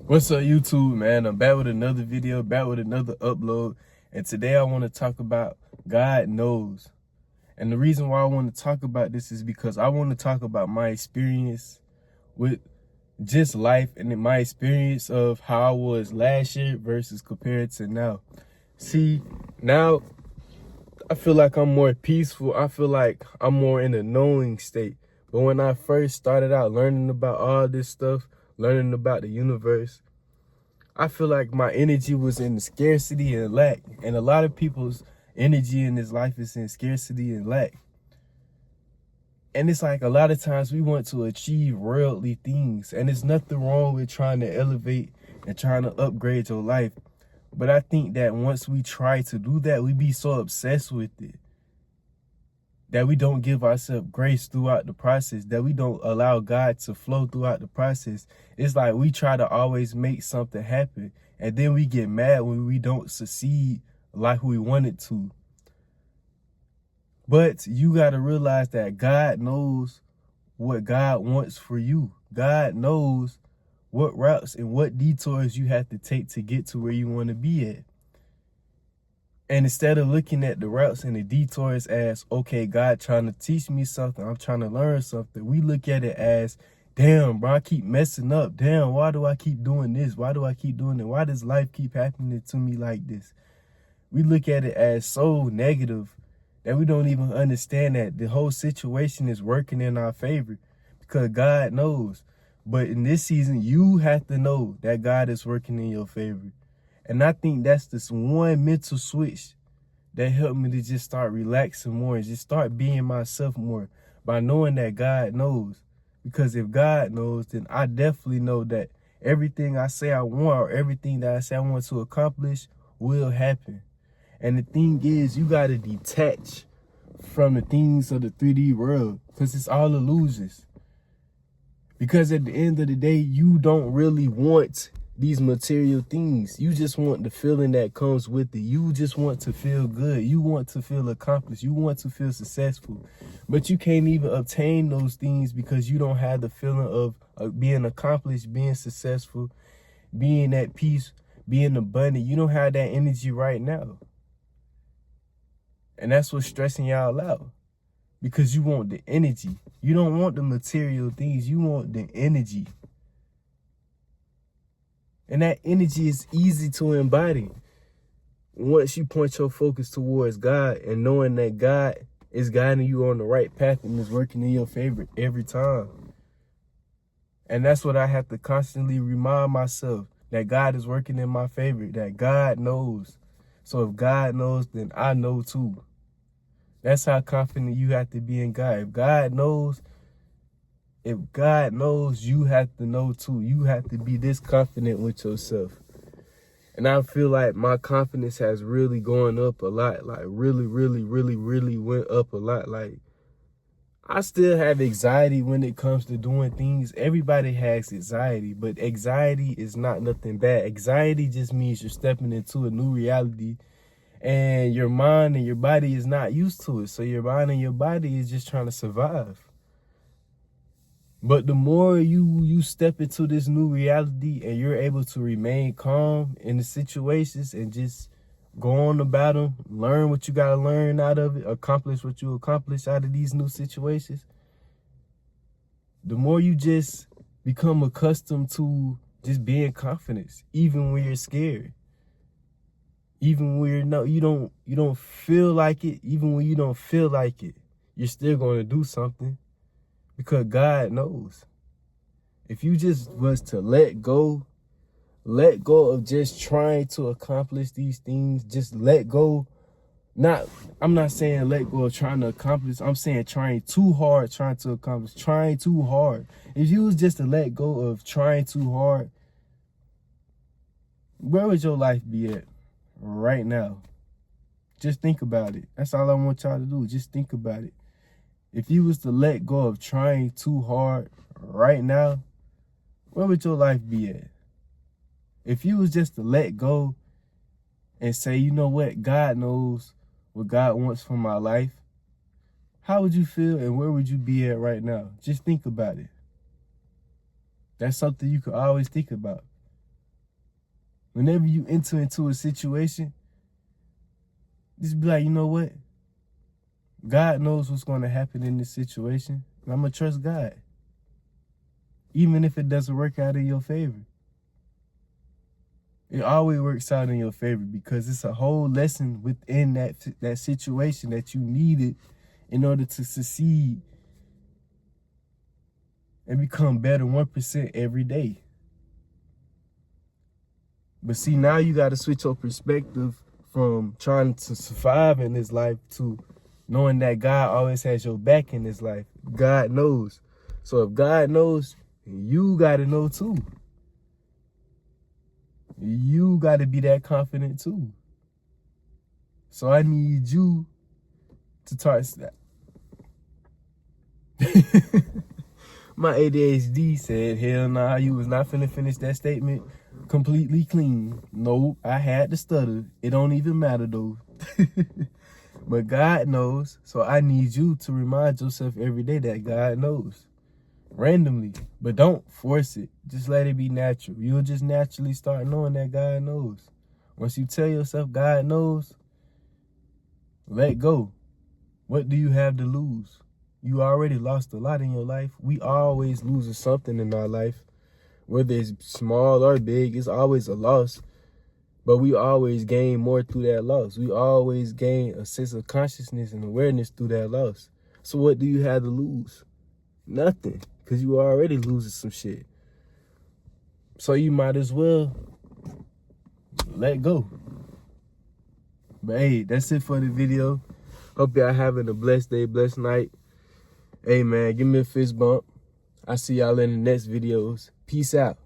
What's up, YouTube, man? I'm back with another video, back with another upload. And today I want to talk about God knows. And the reason why I want to talk about this is because I want to talk about my experience with just life and my experience of how I was last year versus compared to now. See, now I feel like I'm more peaceful. I feel like I'm more in a knowing state. But when I first started out learning about all this stuff, learning about the universe, I feel like my energy was in the scarcity and lack. And a lot of people's energy in this life is in scarcity and lack. And it's like a lot of times we want to achieve worldly things. And there's nothing wrong with trying to elevate and trying to upgrade your life. But I think that once we try to do that, we be so obsessed with it that we don't give ourselves grace throughout the process, that we don't allow God to flow throughout the process. It's like we try to always make something happen, and then we get mad when we don't succeed like we wanted to. But you got to realize that God knows what God wants for you. God knows what routes and what detours you have to take to get to where you want to be at. And instead of looking at the routes and the detours as, okay, God trying to teach me something, I'm trying to learn something, we look at it as, damn, bro, I keep messing up. Damn, why do I keep doing this? Why do I keep doing it? Why does life keep happening to me like this? We look at it as so negative that we don't even understand that the whole situation is working in our favor because God knows. But in this season, you have to know that God is working in your favor. And I think that's this one mental switch that helped me to just start relaxing more and just start being myself more by knowing that God knows. Because if God knows, then I definitely know that everything I say I want or everything that I say I want to accomplish will happen. And the thing is, you got to detach from the things of the 3D world because it's all illusions. Because at the end of the day, you don't really want these material things. You just want the feeling that comes with it. You just want to feel good. You want to feel accomplished. You want to feel successful. But you can't even obtain those things because you don't have the feeling of being accomplished, being successful, being at peace, being abundant. You don't have that energy right now. And that's what's stressing y'all out. Because you want the energy. You don't want the material things. You want the energy. And that energy is easy to embody once you point your focus towards God and knowing that God is guiding you on the right path and is working in your favor every time. And that's what I have to constantly remind myself, that God is working in my favor, that God knows. So if God knows, then I know too. That's how confident you have to be in God. If God knows, you have to know too. You have to be this confident with yourself. And I feel like my confidence has really gone up a lot. Like really went up a lot. Like I still have anxiety when it comes to doing things. Everybody has anxiety, but anxiety is not nothing bad. Anxiety just means you're stepping into a new reality and your mind and your body is not used to it. So your mind and your body is just trying to survive. But the more you step into this new reality and you're able to remain calm in the situations and just go on about them, learn what you got to learn out of it, accomplish what you accomplish out of these new situations, the more you just become accustomed to just being confident, even when you're scared. Even when you don't feel like it, even when you don't feel like it, you're still going to do something because God knows. If you just was to let go of just trying to accomplish these things, just let go. I'm not saying let go of trying to accomplish. I'm saying trying too hard, trying to accomplish, trying too hard. If you was just to let go of trying too hard, where would your life be at right now? Just think about it. That's all I want y'all to do. Just think about it. If you was to let go of trying too hard right now, where would your life be at? If you was just to let go and say, you know what, God knows what God wants for my life, how would you feel and where would you be at right now? Just think about it. That's something you could always think about. Whenever you enter into a situation, just be like, you know what? God knows what's going to happen in this situation. And I'm going to trust God. Even if it doesn't work out in your favor. It always works out in your favor because it's a whole lesson within that situation that you needed in order to succeed and become better 1% every day. But see, now you got to switch your perspective from trying to survive in this life to knowing that God always has your back in this life. God knows. So if God knows, you got to know too. You got to be that confident too. So I need you to start. My ADHD said, hell nah, you was not finna finish that statement completely clean. No, I had to stutter. It don't even matter though. But God knows, so I need you to remind yourself every day that God knows. Randomly, but don't force it. Just let it be natural. You'll just naturally start knowing that God knows. Once you tell yourself God knows, let go. What do you have to lose? You already lost a lot in your life. We always losing something in our life. Whether it's small or big, it's always a loss. But we always gain more through that loss. We always gain a sense of consciousness and awareness through that loss. So what do you have to lose? Nothing. Because you are already losing some shit. So you might as well let go. But hey, that's it for the video. Hope y'all having a blessed day, blessed night. Hey man, give me a fist bump. I see y'all in the next videos. Peace out.